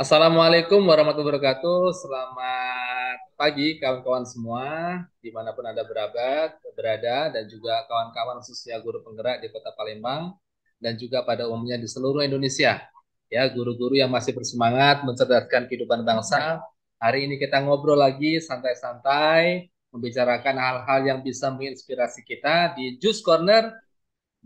Assalamualaikum warahmatullahi wabarakatuh. Selamat pagi kawan-kawan semua, dimanapun Anda berada, dan juga kawan-kawan khususnya guru penggerak di Kota Palembang, dan juga pada umumnya di seluruh Indonesia. Ya, guru-guru yang masih bersemangat mencerdaskan kehidupan bangsa. Hari ini kita ngobrol lagi santai-santai, membicarakan hal-hal yang bisa menginspirasi kita di Juice Corner.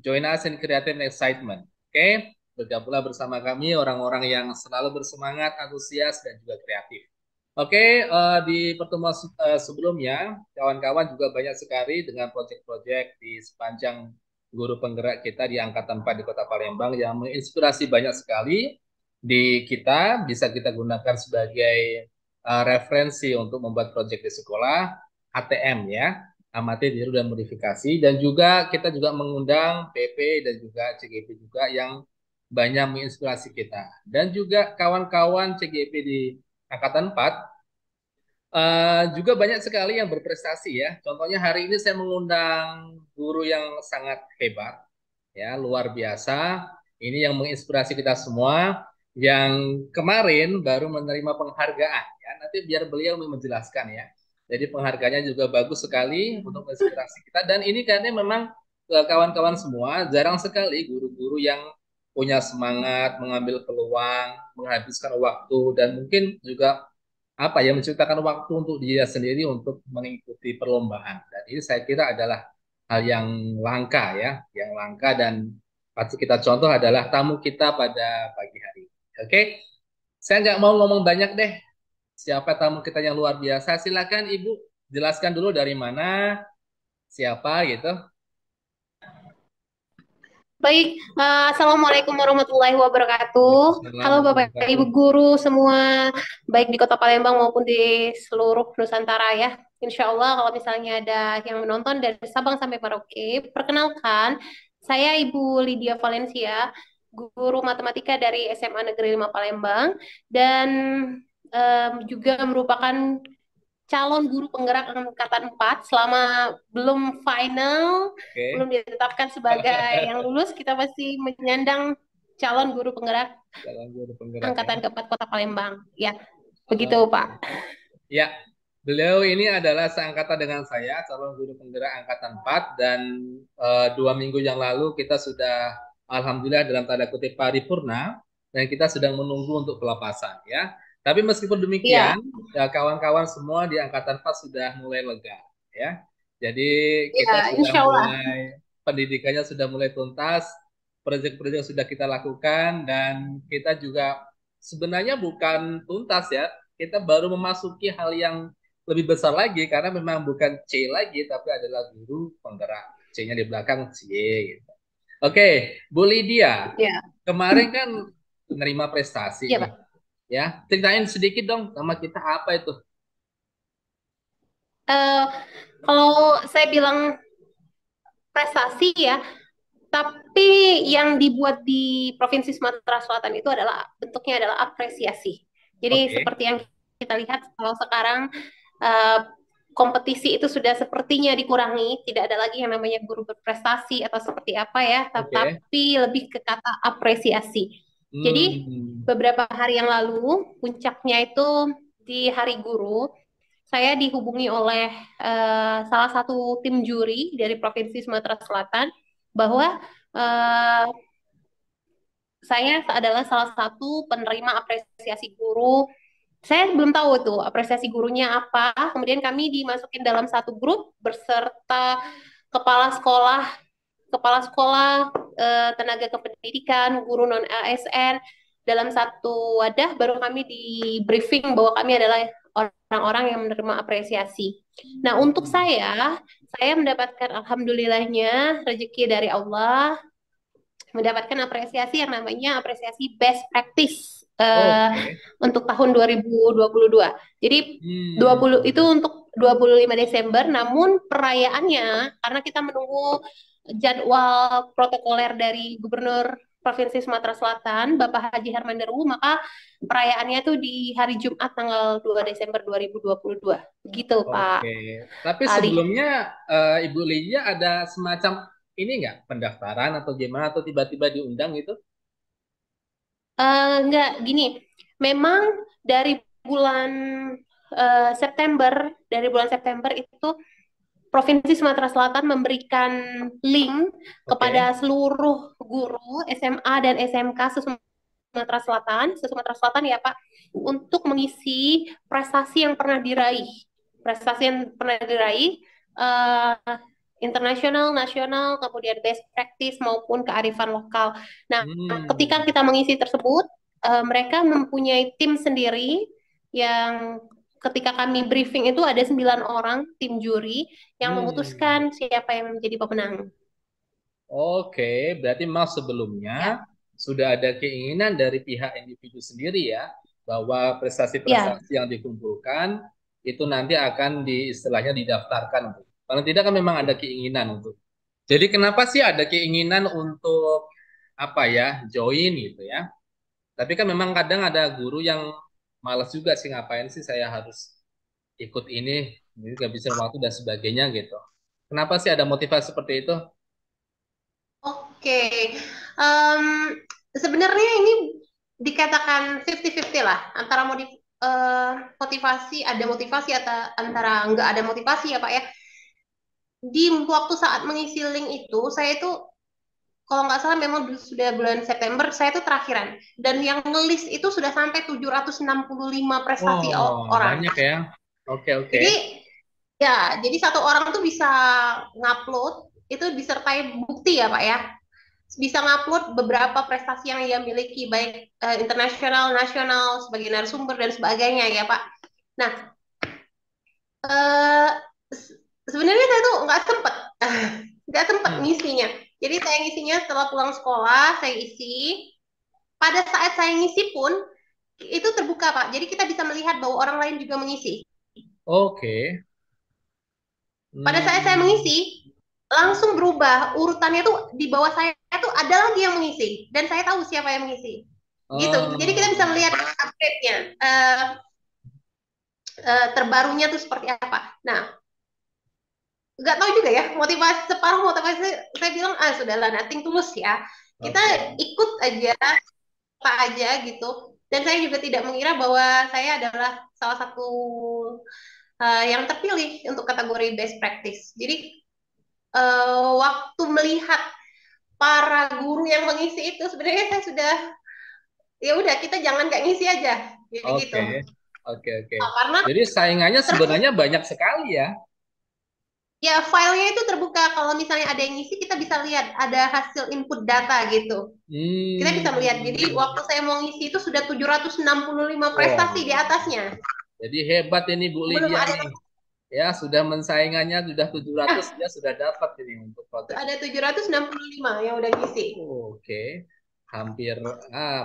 Join us in creative and excitement. Oke, bergabunglah bersama kami orang-orang yang selalu bersemangat, antusias, dan juga kreatif. Oke, di pertemuan sebelumnya, kawan-kawan juga banyak sekali dengan proyek-proyek di sepanjang guru penggerak kita di Angkatan 4 di Kota Palembang yang menginspirasi banyak sekali di kita, bisa kita gunakan sebagai referensi untuk membuat proyek di sekolah, ATM ya, amati, tiru, dan modifikasi. Dan juga kita juga mengundang PP dan juga CGP juga yang banyak menginspirasi kita. Dan juga kawan-kawan CGP di Angkatan 4 juga banyak sekali yang berprestasi ya. Contohnya hari ini saya mengundang guru yang sangat hebat, ya luar biasa. Ini yang menginspirasi kita semua. Yang kemarin baru menerima penghargaan ya. Nanti biar beliau menjelaskan ya. Jadi penghargaannya juga bagus sekali untuk menginspirasi kita. Dan ini karena memang kawan-kawan semua jarang sekali guru-guru yang punya semangat mengambil peluang, menghabiskan waktu dan mungkin juga apa ya menciptakan waktu untuk dia sendiri untuk mengikuti perlombaan. Dan ini saya kira adalah hal yang langka ya, yang langka dan patut kita contoh adalah tamu kita pada pagi hari. Oke, saya nggak mau ngomong banyak deh. Siapa tamu kita yang luar biasa? Silakan Ibu jelaskan dulu dari mana, siapa gitu. Baik, Assalamualaikum warahmatullahi wabarakatuh. Waalaikumsalam Halo warahmatullahi Bapak Ibu wabarakatuh. guru semua, baik di Kota Palembang maupun di seluruh Nusantara ya. Insya Allah kalau misalnya ada yang menonton dari Sabang sampai Merauke, perkenalkan, saya Ibu Lydia Valencia, guru matematika dari SMA Negeri 5 Palembang, dan juga merupakan calon guru penggerak angkatan 4 selama belum final, belum Oke. ditetapkan sebagai yang lulus, kita masih menyandang calon guru penggerak Dalam guru penggerak ya. angkatan keempat Kota Palembang. Ya, begitu Oke. Pak. Ya, beliau ini adalah seangkatan dengan saya, calon guru penggerak angkatan 4 dan 2 minggu yang lalu kita sudah alhamdulillah dalam tanda kutip paripurna dan kita sedang menunggu untuk pelepasan ya. Tapi meskipun Iya, demikian, ya, kawan-kawan semua di angkatan 4 sudah mulai lega ya. Jadi kita iya, sudah insya Allah. mulai pendidikannya sudah mulai tuntas, proyek-proyek sudah kita lakukan dan kita juga sebenarnya bukan tuntas ya, kita baru memasuki hal yang lebih besar lagi karena memang bukan C lagi tapi adalah guru penggerak. C-nya di belakang C gitu. Oke, Bu Lydia, Ya, kemarin kan menerima prestasi iya nih. Pak. Ya, ceritain sedikit dong sama kita apa itu? Eh, Kalau saya bilang prestasi ya, tapi yang dibuat di Provinsi Sumatera Selatan itu adalah bentuknya adalah apresiasi. Jadi Oke, seperti yang kita lihat kalau sekarang eh, kompetisi itu sudah sepertinya dikurangi, tidak ada lagi yang namanya guru berprestasi atau seperti apa ya, oke. tetapi lebih ke kata apresiasi. Jadi Hmm, beberapa hari yang lalu puncaknya itu di Hari Guru, saya dihubungi oleh salah satu tim juri dari Provinsi Sumatera Selatan bahwa eh, saya adalah salah satu penerima apresiasi guru. Saya belum tahu tuh apresiasi gurunya apa. Kemudian kami dimasukin dalam satu grup beserta kepala sekolah, tenaga kependidikan, guru non ASN dalam satu wadah. Baru kami di briefing bahwa kami adalah orang-orang yang menerima apresiasi. Nah, untuk saya mendapatkan alhamdulillahnya rezeki dari Allah mendapatkan apresiasi yang namanya apresiasi best practice oke. untuk tahun 2022. Jadi Hmm, itu untuk 25 Desember, namun perayaannya karena kita menunggu jadwal protokoler dari Gubernur Provinsi Sumatera Selatan, Bapak Haji Herman Deru, maka perayaannya itu di hari Jumat tanggal 2 Desember 2022. Begitu, oke. Pak Tapi Ali. sebelumnya Ibu Lydia ada semacam ini nggak pendaftaran atau gimana atau tiba-tiba diundang gitu? Enggak, gini. memang dari bulan dari bulan September itu Provinsi Sumatera Selatan memberikan link Oke. kepada seluruh guru SMA dan SMK se-Sumatera Selatan ya Pak, untuk mengisi prestasi yang pernah diraih, eh, internasional, nasional, kemudian best practice maupun kearifan lokal. Nah, ketika Hmm. kita mengisi tersebut, mereka mempunyai tim sendiri yang ketika kami briefing itu ada 9 orang tim juri yang Hmm. memutuskan siapa yang menjadi pemenang. Oke, berarti memang sebelumnya Ya, sudah ada keinginan dari pihak individu sendiri ya, bahwa ya, prestasi-prestasi yang dikumpulkan itu nanti akan istilahnya didaftarkan. Paling tidak kan memang ada keinginan untuk. Jadi kenapa sih ada keinginan untuk apa ya, join gitu ya? Tapi kan memang kadang ada guru yang malas juga sih, ngapain sih saya harus ikut ini kehabisan waktu dan sebagainya gitu. Kenapa sih ada motivasi seperti itu? oke. Em, Sebenarnya ini dikatakan 50-50 lah antara motivasi, ada motivasi atau antara nggak ada motivasi ya Pak ya. Di waktu saat mengisi link itu, saya itu kalau nggak salah memang sudah bulan September, saya itu terakhiran. Dan yang ngelis itu sudah sampai 765 prestasi Oh, orang. banyak ya. Oke, oke. Jadi ya, jadi satu orang tuh bisa ngupload, itu disertai bukti ya Pak ya. Bisa ngupload beberapa prestasi yang ia miliki, baik internasional, nasional, sebagai narasumber dan sebagainya ya Pak. Nah, eh, sebenarnya saya tuh nggak sempet ngisinya. Jadi saya ngisinya setelah pulang sekolah, saya isi. Pada saat saya ngisi pun itu terbuka Pak. Jadi kita bisa melihat bahwa orang lain juga mengisi. Oke. Pada saat saya Hmm. mengisi, langsung berubah urutannya tuh di bawah saya tuh ada lagi yang mengisi dan saya tahu siapa yang mengisi. Gitu. Jadi kita bisa Oh, melihat update-nya, terbarunya tuh seperti apa. Nah, nggak tahu juga ya motivasi separuh motivasi saya bilang sudahlah nothing tulus ya. Kita oke. ikut aja apa aja gitu. Dan saya juga tidak mengira bahwa saya adalah salah satu yang terpilih untuk kategori best practice. Jadi waktu melihat para guru yang mengisi itu sebenarnya saya sudah ya udah kita jangan nggak ngisi aja jadi gitu. Oke. Oke, oke. Karena Jadi saingannya terbuka, sebenarnya banyak sekali ya. ya filenya itu terbuka, kalau misalnya ada yang ngisi kita bisa lihat ada hasil input data gitu, kita bisa melihat. Jadi Hmm. waktu saya mau ngisi itu sudah 765 prestasi di Wah. atasnya, Jadi hebat ini Bu belum Lydia ada nih. Ya, sudah mensaingannya sudah 700, dia sudah dapat ini untuk proyek. ada 765 yang udah ngisi. Oke. Hampir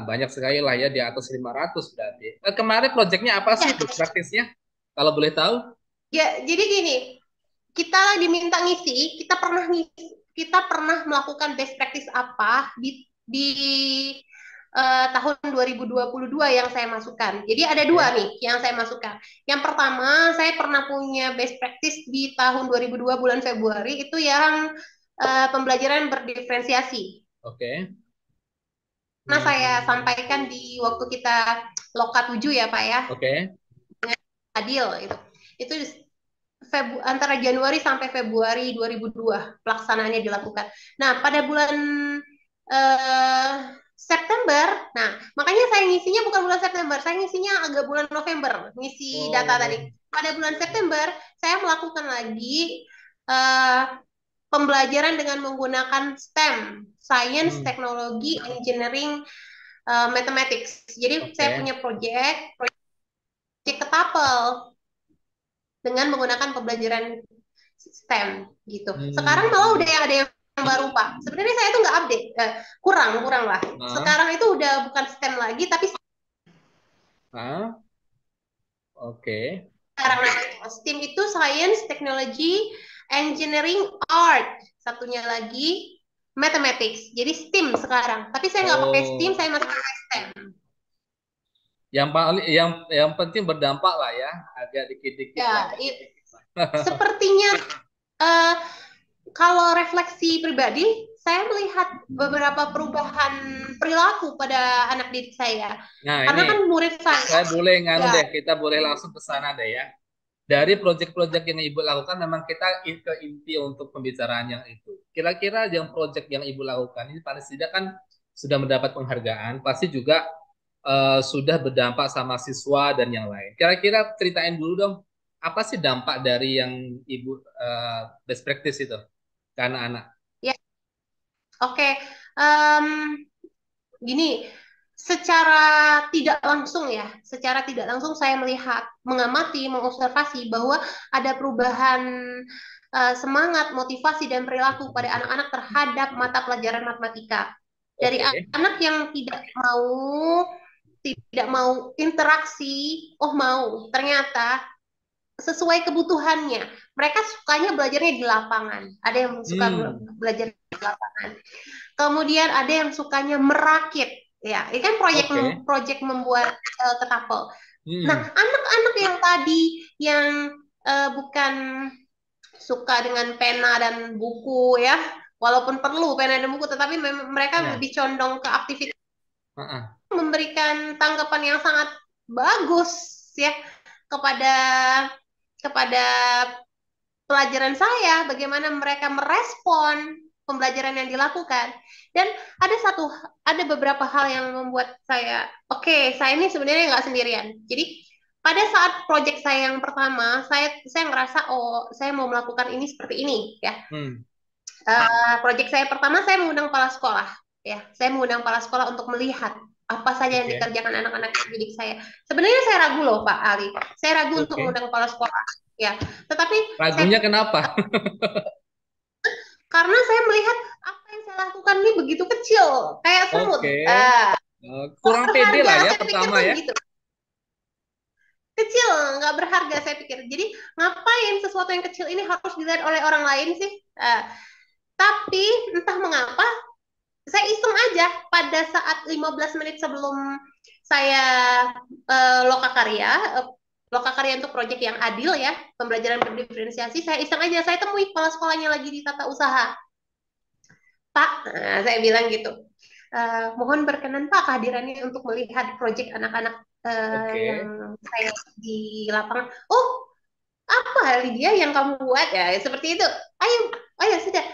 banyak sekali lah ya, di atas 500 berarti. Kemarin proyeknya apa Ya, sih best practice-nya? Kalau boleh tahu? ya jadi gini, kita diminta ngisi, kita pernah melakukan best practice apa di tahun 2022 yang saya masukkan. Jadi ada dua Oke. nih yang saya masukkan. Yang pertama, saya pernah punya best practice di tahun 2002 bulan Februari, itu yang pembelajaran berdiferensiasi. Oke. Nah, saya Hmm. sampaikan di waktu kita Loka 7 ya, Pak ya, Oke. adil itu. Itu antara Januari sampai Februari 2002 pelaksanaannya dilakukan. Nah, pada bulan eh, September, nah makanya saya ngisinya bukan bulan September, saya ngisinya agak bulan November, ngisi data tadi. Oh. Pada bulan September, saya melakukan lagi eh, pembelajaran dengan menggunakan STEM, Science, Hmm. Technology, Engineering, Mathematics. Jadi saya Oke. punya proyek ketapel dengan menggunakan pembelajaran STEM gitu. Sekarang malah udah Hmm. ada yang baru Pak. Sebenarnya saya tuh nggak update, kurang kurang lah. Nah. Sekarang itu udah bukan STEM lagi, tapi Ah. Oke. sekarang namanya STEM itu Science, Technology, Engineering, Art. Satunya lagi Mathematics. Jadi STEM sekarang. Tapi saya nggak pakai STEM, Oh. saya masih pakai STEM. Yang paling yang penting berdampak lah ya, agak dikit-dikit lah. Ya, sepertinya eh, kalau refleksi pribadi, saya melihat beberapa perubahan perilaku pada anak didik saya. Nah, Karena kan ini murid saya, saya boleh nganu ya, deh, kita boleh langsung ke sana deh ya. Dari proyek-proyek yang Ibu lakukan, memang kita ke inti untuk pembicaraan yang itu. Kira-kira yang proyek yang Ibu lakukan ini paling tidak kan sudah mendapat penghargaan, pasti juga sudah berdampak sama siswa dan yang lain. Kira-kira ceritain dulu dong, apa sih dampak dari yang Ibu best practice itu ke anak-anak? ya, oke. Em, Gini, secara tidak langsung ya, secara tidak langsung saya melihat, mengamati, mengobservasi bahwa ada perubahan semangat, motivasi, dan perilaku pada anak-anak terhadap mata pelajaran matematika. Dari Oke. anak yang tidak mau interaksi, oh mau, ternyata sesuai kebutuhannya. Mereka sukanya belajarnya di lapangan. Ada yang suka Hmm, belajar di lapangan. Kemudian ada yang sukanya merakit. Ya, ini kan proyek oke. proyek membuat ketapel. Nah, Hmm, anak-anak yang tadi yang bukan suka dengan pena dan buku ya, walaupun perlu pena dan buku, tetapi mereka ya. lebih condong ke aktivitas Ah, memberikan tanggapan yang sangat bagus ya kepada kepada pelajaran saya, bagaimana mereka merespon pembelajaran yang dilakukan. Dan ada beberapa hal yang membuat saya, oke, saya ini sebenarnya nggak sendirian. Jadi pada saat proyek saya yang pertama, saya ngerasa, oh, saya mau melakukan ini seperti ini, ya. hmm, Proyek saya pertama, saya mengundang kepala sekolah, ya. Saya mengundang kepala sekolah untuk melihat apa saja yang oke. dikerjakan anak-anak didik saya. Sebenarnya saya ragu loh, Pak Ali. Saya ragu untuk Oke. mengundang kepala sekolah, ya. Tetapi Ragunya saya kenapa? karena saya melihat apa yang saya lakukan ini begitu kecil, kayak semut. Oke. Nggak Kurang pede berharga, lah ya saya pikir pertama kan ya. gitu. Kecil, nggak berharga saya pikir. Jadi ngapain sesuatu yang kecil ini harus dilihat oleh orang lain sih? Tapi entah mengapa, saya iseng aja pada saat 15 menit sebelum saya lokakarya, lokakarya untuk proyek yang adil ya, pembelajaran berdiferensiasi, saya iseng aja, saya temui kepala sekolahnya lagi di tata usaha. Pak, saya bilang gitu. Mohon berkenan Pak kehadirannya untuk melihat proyek anak-anak yang Oke. saya di lapangan. Oh, apa Lydia yang kamu buat ya? Seperti itu. Ayo, ayo sudah.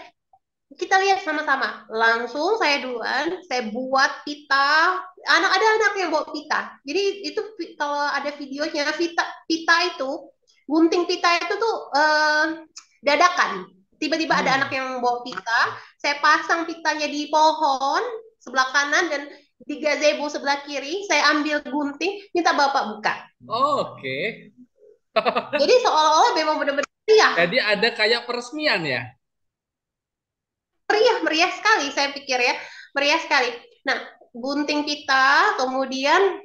Kita lihat sama-sama. Langsung saya duluan, saya buat pita. Ada anak yang bawa pita. Jadi itu kalau ada videonya, pita itu, gunting pita itu tuh dadakan. Tiba-tiba ada anak Hmm. yang bawa pita, saya pasang pitanya di pohon sebelah kanan dan di gazebo sebelah kiri, saya ambil gunting, minta bapak buka. Oke. Jadi seolah-olah memang benar-benar meriah, Jadi ada kayak peresmian ya. meriah, meriah sekali saya pikir ya, meriah sekali. Nah, gunting pita, kemudian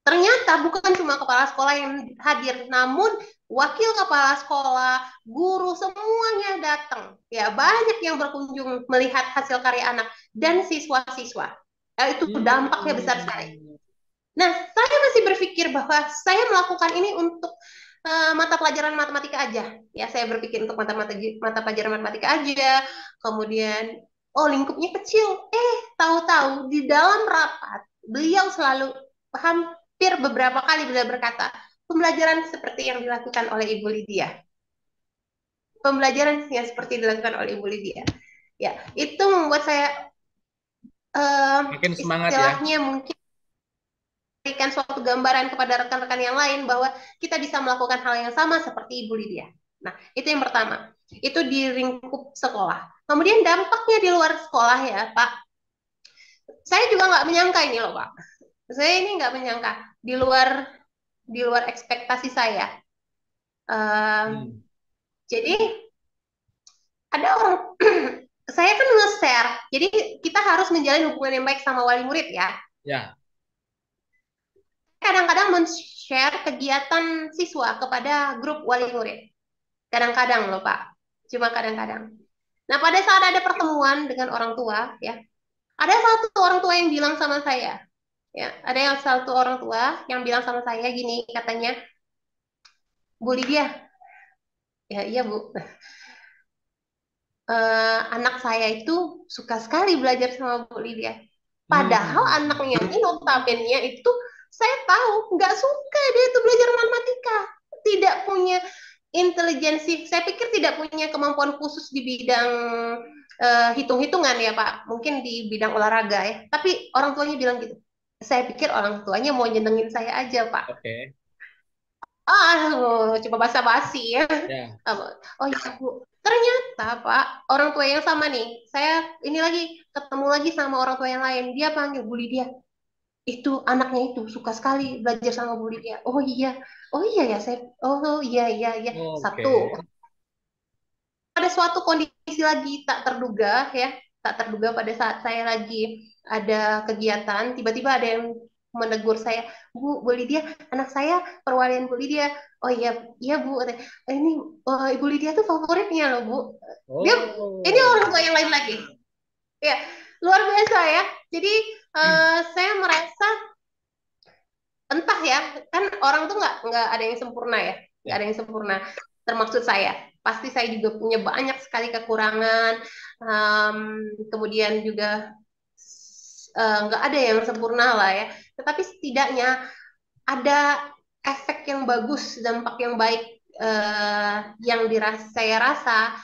ternyata bukan cuma kepala sekolah yang hadir, namun wakil kepala sekolah, guru semuanya datang. Ya, banyak yang berkunjung melihat hasil karya anak dan siswa-siswa. Ya, itu dampaknya besar sekali. Hmm. Nah, saya masih berpikir bahwa saya melakukan ini untuk mata pelajaran matematika aja. Ya, saya berpikir untuk mata pelajaran matematika aja. Kemudian, oh lingkupnya kecil. Tahu-tahu di dalam rapat beliau selalu hampir beberapa kali beliau berkata, pembelajaran seperti yang dilakukan oleh Ibu Lydia. Pembelajaran yang seperti dilakukan oleh Ibu Lydia. Ya, itu membuat saya Makin semangat ya. istilahnya mungkin berikan suatu gambaran kepada rekan-rekan yang lain bahwa kita bisa melakukan hal yang sama seperti Ibu Lydia. Nah, itu yang pertama. Itu di lingkup sekolah. Kemudian dampaknya di luar sekolah ya, Pak. Saya juga nggak menyangka ini loh, Pak. Saya ini nggak menyangka di luar ekspektasi saya. Um, Hmm. jadi ada orang saya kan nge-share. Jadi kita harus menjalin hubungan yang baik sama wali murid ya. Ya. Kadang-kadang men-share kegiatan siswa kepada grup wali murid. Kadang-kadang loh Pak, cuma kadang-kadang. Nah pada saat ada pertemuan dengan orang tua, ya, ada satu orang tua yang bilang sama saya, ya, ada yang satu orang tua yang bilang sama saya gini, katanya, Bu Lydia, ya iya Bu, anak saya itu suka sekali belajar sama Bu Lydia. Padahal Hmm. anaknya ini notabene itu saya tahu nggak suka dia itu belajar matematika, tidak punya intelijensi. Saya pikir tidak punya kemampuan khusus di bidang hitung-hitungan ya Pak, mungkin di bidang olahraga ya. Tapi orang tuanya bilang gitu. Saya pikir orang tuanya mau nyenengin saya aja Pak. Oke. Coba basa-basi ya. Ya. Oh iya Bu, ternyata Pak, orang tua yang sama nih, saya ini lagi ketemu lagi sama orang tua yang lain, dia panggil Bu Lydia, itu anaknya itu suka sekali belajar sama Bu Lydia. Oh iya ya saya, oh iya iya iya. Oke. Satu, ada suatu kondisi lagi tak terduga ya, tak terduga pada saat saya lagi ada kegiatan, tiba-tiba ada yang menegur saya, Bu Lydia, anak saya perwalian Bu Lydia. Oh iya, iya Bu. Ini Ibu Lydia tuh favoritnya loh Bu. Dia, ini Oh. orang tua yang lain lagi. Ya, luar biasa ya. Jadi saya merasa entah ya, kan orang tuh nggak ada yang sempurna ya, nggak Ya. ada yang sempurna. Termaksud saya, pasti saya juga punya banyak sekali kekurangan. em, Kemudian juga nggak ada yang sempurna lah ya. Tetapi setidaknya ada efek yang bagus, dampak yang baik yang saya rasa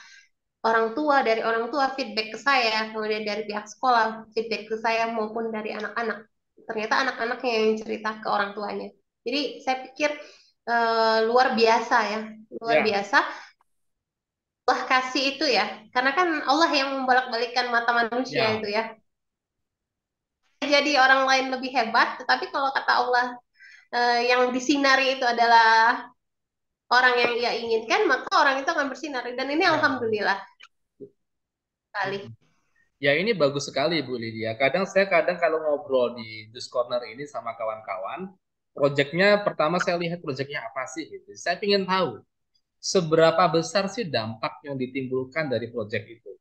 dari orang tua feedback ke saya, kemudian dari pihak sekolah feedback ke saya maupun dari anak-anak. Ternyata anak-anaknya yang cerita ke orang tuanya. Jadi saya pikir luar biasa ya, luar Ya. biasa. Allah kasih itu ya, karena kan Allah yang membolak-balikkan mata manusia Ya. itu ya. Jadi orang lain lebih hebat, tetapi kalau kata Allah yang disinari itu adalah orang yang ia inginkan, maka orang itu akan bersinar. Dan ini Ya. alhamdulillah sekali. Ya, ini bagus sekali Bu Lydia. Kadang kalau ngobrol di Just Corner ini sama kawan-kawan, proyeknya pertama saya lihat proyeknya apa sih gitu. Saya ingin tahu seberapa besar sih dampak yang ditimbulkan dari proyek itu.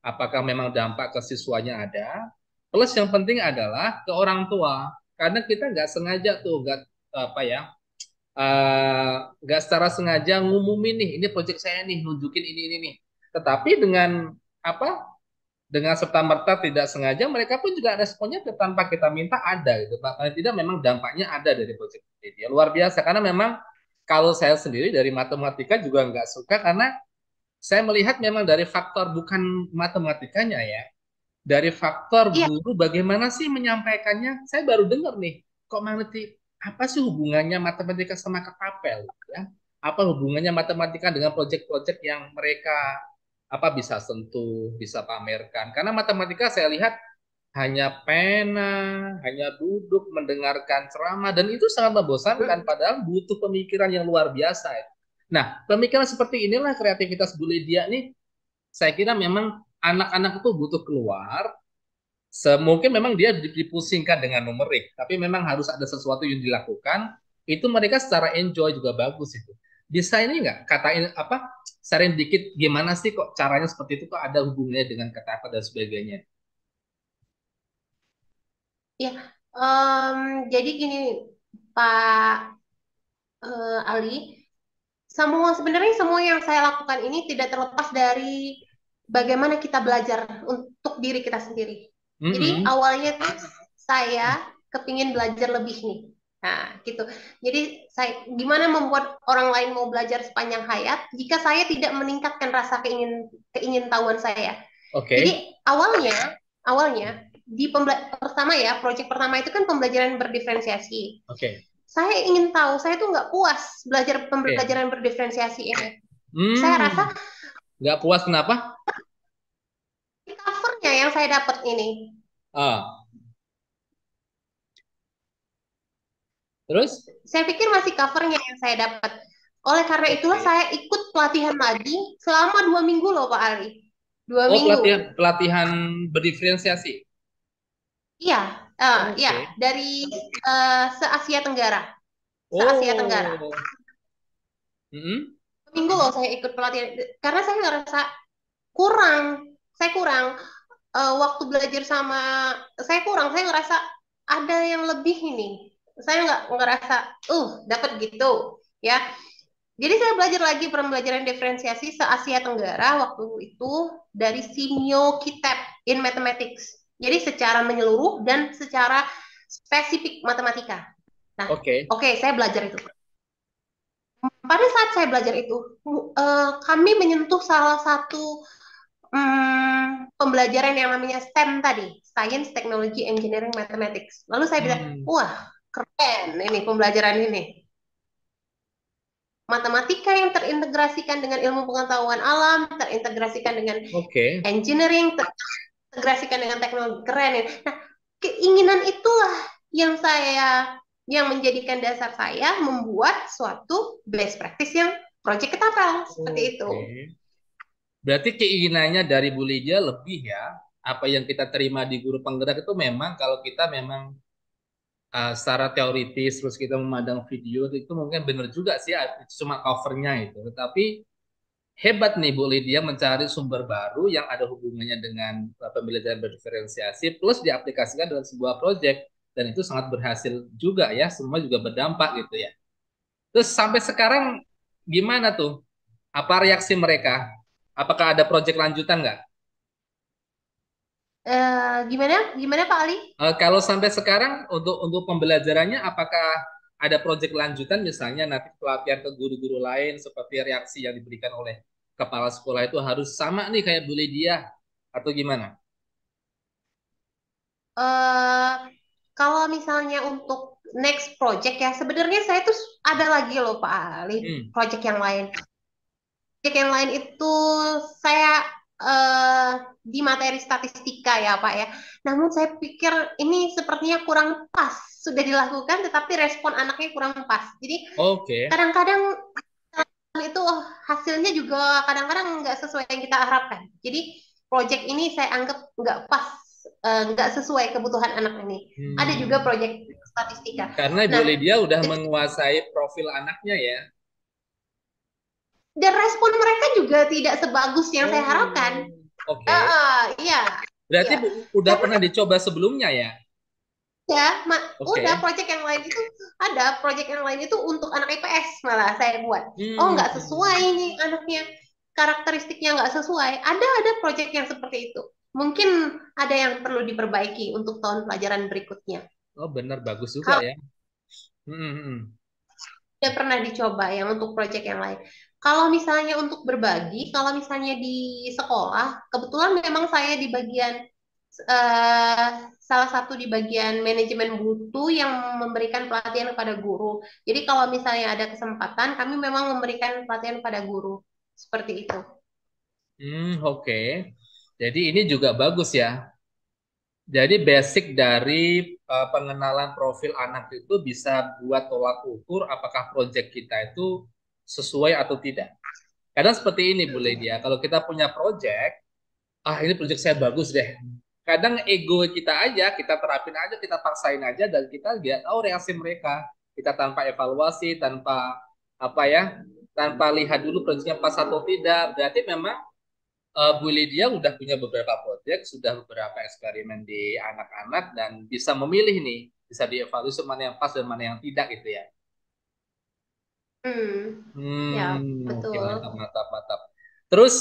Apakah memang dampak ke siswanya ada? Plus yang penting adalah ke orang tua. Karena kita nggak sengaja tuh, nggak apa ya, nggak secara sengaja ngumumin nih, ini proyek saya nih, nunjukin ini nih. Tetapi dengan apa? Dengan serta merta tidak sengaja mereka pun juga responnya tanpa kita minta ada gitu Pak. Paling tidak memang dampaknya ada dari proyek ini. Luar biasa karena memang kalau saya sendiri dari matematika juga nggak suka karena saya melihat memang dari faktor bukan matematikanya ya, dari faktor Iya, guru bagaimana sih menyampaikannya. Saya baru dengar nih, kok nanti apa sih hubungannya matematika sama ketapel ya? Apa hubungannya matematika dengan proyek-proyek yang mereka apa bisa sentuh, bisa pamerkan? Karena matematika saya lihat hanya pena, hanya duduk mendengarkan ceramah dan itu sangat membosankan padahal butuh pemikiran yang luar biasa. Nah, pemikiran seperti inilah kreativitas Bu Lydia nih saya kira memang anak-anak itu butuh keluar. Mungkin memang dia dipusingkan dengan numerik, tapi memang harus ada sesuatu yang dilakukan. Itu mereka secara enjoy juga bagus itu. Bisa ini nggak katain apa? Sharing dikit gimana sih kok caranya seperti itu kok ada hubungannya dengan kata apa dan sebagainya. ya. Jadi gini, Pak Ali, sebenarnya semua yang saya lakukan ini tidak terlepas dari bagaimana kita belajar untuk diri kita sendiri. Jadi Mm-mm. awalnya tuh saya kepingin belajar lebih nih. Nah, gitu. Jadi gimana membuat orang lain mau belajar sepanjang hayat jika saya tidak meningkatkan rasa keingin tahuan saya. Oke. Jadi awalnya di pertama ya, proyek pertama itu kan pembelajaran berdiferensiasi. Oke. Saya ingin tahu, saya tuh nggak puas belajar Oke. pembelajaran berdiferensiasi ini. Saya rasa Hmm. Nggak puas kenapa? covernya yang saya dapat ini. Ah, terus? Saya pikir masih covernya yang saya dapat. Oleh karena itulah Oke. saya ikut pelatihan lagi selama 2 minggu loh Pak Ali. Dua Oh, minggu. pelatihan pelatihan berdiferensiasi. Iya, ya Oke. dari se-Asia Tenggara. Se-Asia Tenggara. Oh. Mm-mm. 2 minggu loh saya ikut pelatihan. Karena saya ngerasa kurang. Saya kurang. Waktu belajar sama saya kurang. Saya ngerasa ada yang lebih ini. Saya nggak ngerasa, dapat gitu. Ya, Jadi saya belajar lagi pembelajaran diferensiasi se-Asia Tenggara waktu itu dari Simyo Kitab in Mathematics. Jadi secara menyeluruh dan secara spesifik matematika. Nah, Oke. oke, saya belajar itu. Pada saat saya belajar itu, kami menyentuh salah satu pembelajaran yang namanya STEM tadi, Science, Technology, Engineering, Mathematics. Lalu saya bilang, Hmm, wah, keren ini pembelajaran ini. Matematika yang terintegrasikan dengan ilmu pengetahuan alam, terintegrasikan dengan oke. engineering, terintegrasikan dengan teknologi, keren ya. Nah, keinginan itulah yang yang menjadikan dasar saya membuat suatu best practice yang project ketapel seperti itu. Oke. Berarti keinginannya dari Bu Lydia lebih ya. Apa yang kita terima di guru penggerak itu memang kalau kita memang secara teoritis terus kita memandang video itu mungkin benar juga sih itu cuma covernya itu. Tetapi hebat nih Bu Lydia mencari sumber baru yang ada hubungannya dengan pembelajaran berdiferensiasi plus diaplikasikan dalam sebuah proyek dan itu sangat berhasil juga ya. Semua juga berdampak gitu ya. Terus sampai sekarang gimana tuh? Apa reaksi mereka? Apakah ada proyek lanjutan nggak? Gimana? Gimana Pak Ali? Kalau sampai sekarang untuk pembelajarannya, apakah ada proyek lanjutan misalnya nanti pelatihan ke guru-guru lain seperti reaksi yang diberikan oleh kepala sekolah itu harus sama nih kayak Bu Lydia atau gimana? eh Kalau misalnya untuk next project ya, sebenarnya saya tuh ada lagi loh Pak Ali, Hmm. project yang lain. Project yang lain itu saya eh, di materi statistika ya Pak ya. Namun saya pikir ini sepertinya kurang pas. Sudah dilakukan tetapi respon anaknya kurang pas. Jadi Oke. kadang-kadang itu hasilnya juga kadang-kadang nggak sesuai yang kita harapkan. Jadi project ini saya anggap nggak pas, nggak sesuai kebutuhan anak ini. Ada juga Hmm. project statistika. Karena Ibu Nah, Lydia udah menguasai profil anaknya ya. dan respon mereka juga tidak sebagus yang saya harapkan. Oh, oke. Iya, Berarti iya. udah Karena pernah dicoba sebelumnya ya? ya, udah Oke. project yang lain itu ada project yang lain itu untuk anak IPS malah saya buat. Oh, nggak sesuai Hmm. nih anaknya, karakteristiknya nggak sesuai. Ada project yang seperti itu. Mungkin ada yang perlu diperbaiki untuk tahun pelajaran berikutnya. Oh, benar bagus juga Kalau ya. Hmm. Hmm, hmm. udah pernah dicoba yang untuk project yang lain. Kalau misalnya untuk berbagi, kalau misalnya di sekolah, kebetulan memang saya di bagian eh, salah satu di bagian manajemen mutu yang memberikan pelatihan kepada guru. Jadi kalau misalnya ada kesempatan, kami memang memberikan pelatihan pada guru. Seperti itu. Oke. Jadi ini juga bagus ya. Jadi basic dari pengenalan profil anak itu bisa buat tolak ukur apakah proyek kita itu sesuai atau tidak. Kadang seperti ini Bu Lydia, kalau kita punya proyek, ini proyek saya bagus deh. Kadang ego kita aja, kita terapin aja, kita paksain aja dan kita lihat tahu reaksi mereka. Kita tanpa evaluasi, tanpa apa ya, tanpa lihat dulu proyeknya pas atau tidak. Berarti memang Bu Lydia udah punya beberapa proyek, sudah beberapa eksperimen di anak-anak dan bisa memilih nih, bisa dievaluasi mana yang pas dan mana yang tidak gitu ya. Hmm, ya Oke betul. mantap mantap mantap. Terus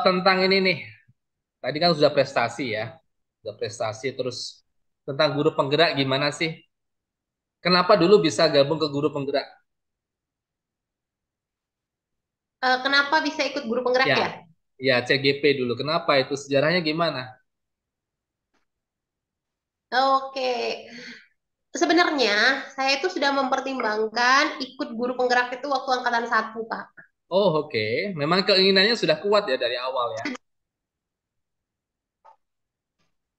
tentang ini nih, tadi kan sudah prestasi ya, sudah prestasi. Terus tentang guru penggerak gimana sih? Kenapa dulu bisa gabung ke guru penggerak? Kenapa bisa ikut guru penggerak Ya, ya? ya CGP dulu. Kenapa itu sejarahnya gimana? Oke, sebenarnya saya itu sudah mempertimbangkan ikut guru penggerak itu waktu angkatan satu, Pak. Oh oke, memang keinginannya sudah kuat ya dari awal ya.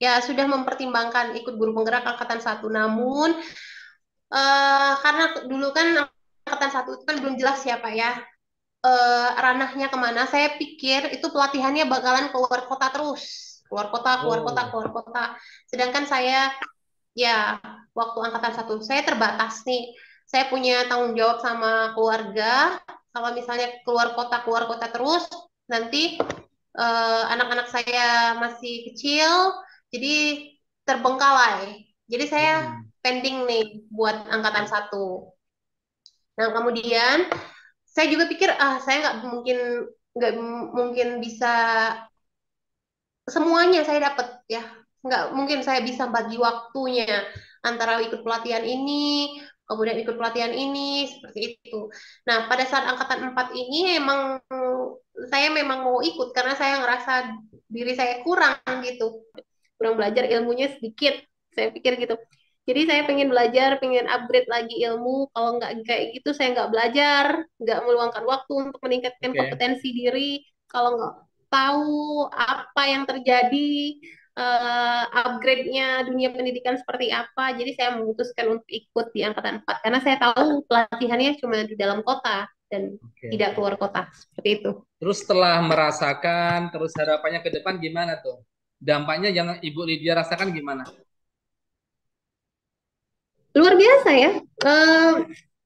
Ya, sudah mempertimbangkan ikut guru penggerak angkatan satu. Namun, karena dulu kan angkatan satu itu kan belum jelas siapa ya ranahnya kemana. Saya pikir itu pelatihannya bakalan keluar kota terus. Keluar kota, keluar kota, Oh. keluar kota. Sedangkan saya, ya, waktu angkatan satu, saya terbatas nih. Saya punya tanggung jawab sama keluarga. Kalau misalnya keluar kota terus, nanti anak-anak saya masih kecil, jadi terbengkalai. Jadi saya Hmm. pending nih buat angkatan satu. Nah, kemudian saya juga pikir saya nggak mungkin bisa semuanya saya dapat ya, nggak mungkin saya bisa bagi waktunya antara ikut pelatihan ini kemudian ikut pelatihan ini seperti itu. Nah pada saat angkatan 4 ini emang saya memang mau ikut karena saya ngerasa diri saya kurang gitu, kurang belajar ilmunya sedikit, saya pikir gitu. Jadi saya pengen belajar, pengen upgrade lagi ilmu. Kalau nggak kayak gitu, saya nggak belajar, nggak meluangkan waktu untuk meningkatkan Oke. kompetensi diri. Kalau nggak tahu apa yang terjadi, upgrade-nya dunia pendidikan seperti apa. Jadi saya memutuskan untuk ikut di angkatan 4 karena saya tahu pelatihannya cuma di dalam kota dan Oke, tidak oke. keluar kota seperti itu. Terus setelah merasakan, terus harapannya ke depan gimana tuh? Dampaknya yang Ibu Lydia rasakan gimana? Luar biasa ya. Eh,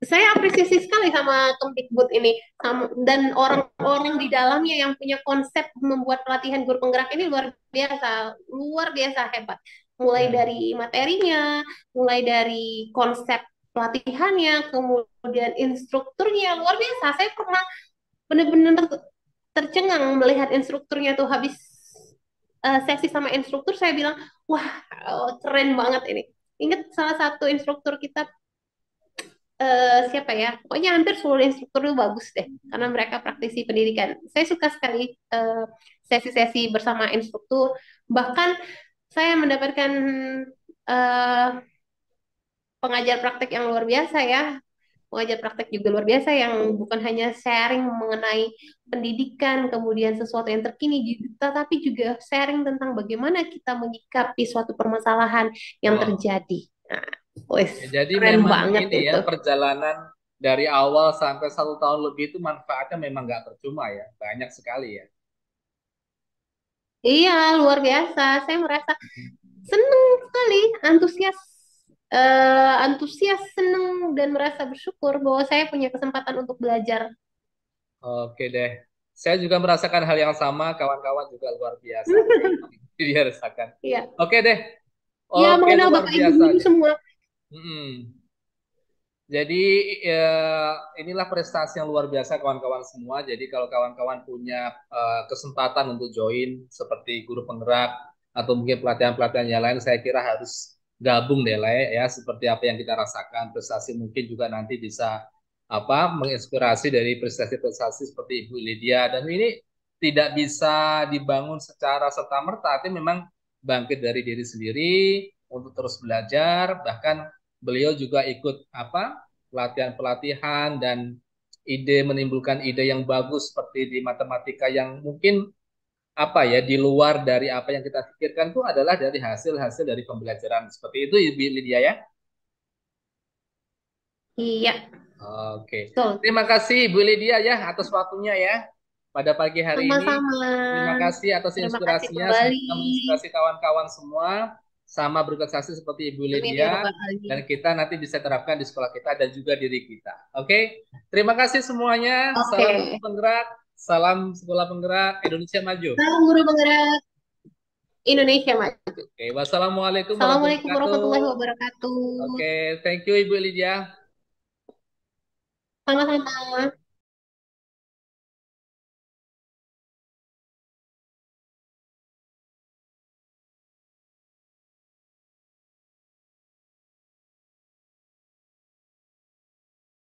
saya apresiasi sekali sama Kemdikbud ini dan orang-orang di dalamnya yang punya konsep membuat pelatihan guru penggerak ini luar biasa hebat. Mulai Ya. dari materinya, mulai dari konsep pelatihannya, kemudian instrukturnya luar biasa. Saya pernah benar-benar tercengang melihat instrukturnya tuh habis sesi sama instruktur saya bilang, wah keren banget ini. Ingat salah satu instruktur kita siapa ya? Pokoknya hampir seluruh instruktur itu bagus deh, karena mereka praktisi pendidikan. Saya suka sekali sesi-sesi bersama instruktur. Bahkan saya mendapatkan eh, pengajar praktek yang luar biasa ya. Pengajar praktek juga luar biasa yang bukan hanya sharing mengenai pendidikan, kemudian sesuatu yang terkini, tetapi juga sharing tentang bagaimana kita menyikapi suatu permasalahan yang Oh, terjadi. Nah, wes, oke. Jadi keren memang banget ini ya itu. perjalanan dari awal sampai 1 tahun lebih itu manfaatnya memang nggak percuma ya, banyak sekali ya. Iya, luar biasa. Saya merasa senang sekali, antusias, senang dan merasa bersyukur bahwa saya punya kesempatan untuk belajar. Oke deh. Saya juga merasakan hal yang sama, kawan-kawan juga luar biasa apa yang dia rasakan. Iya, Oke deh. ya Oke, mengenal luar Bapak Ibu biasa guru deh. semua. Mm-mm. Jadi inilah prestasi yang luar biasa kawan-kawan semua. Jadi kalau kawan-kawan punya kesempatan untuk join seperti guru penggerak atau mungkin pelatihan-pelatihan yang lain, saya kira harus gabung deh lah ya. Seperti apa yang kita rasakan, prestasi mungkin juga nanti bisa apa menginspirasi dari prestasi-prestasi seperti Ibu Lydia. Dan ini tidak bisa dibangun secara serta-merta, tapi memang bangkit dari diri sendiri untuk terus belajar, bahkan beliau juga ikut apa pelatihan-pelatihan dan menimbulkan ide yang bagus seperti di matematika yang mungkin apa ya di luar dari apa yang kita pikirkan itu adalah dari hasil-hasil dari pembelajaran seperti itu Ibu Lydia ya. Iya, Oke. betul. Terima kasih Ibu Lydia ya atas waktunya ya pada pagi hari ini. Sama-sama. Terima kasih atas Terima kasih inspirasinya. kembali. Semoga menginspirasi kawan-kawan semua sama berprestasi seperti Ibu Amin ya Lydia Robbal dan Alamin. kita nanti bisa terapkan di sekolah kita dan juga diri kita. Oke. Terima kasih semuanya. Oke. Salam guru penggerak, salam sekolah penggerak Indonesia Maju. Salam guru penggerak Indonesia Maju. Oke. Wassalamualaikum warahmatullahi Assalamualaikum warahmatullahi wabarakatuh. wabarakatuh. Oke. Thank you Ibu Lydia. Sama-sama.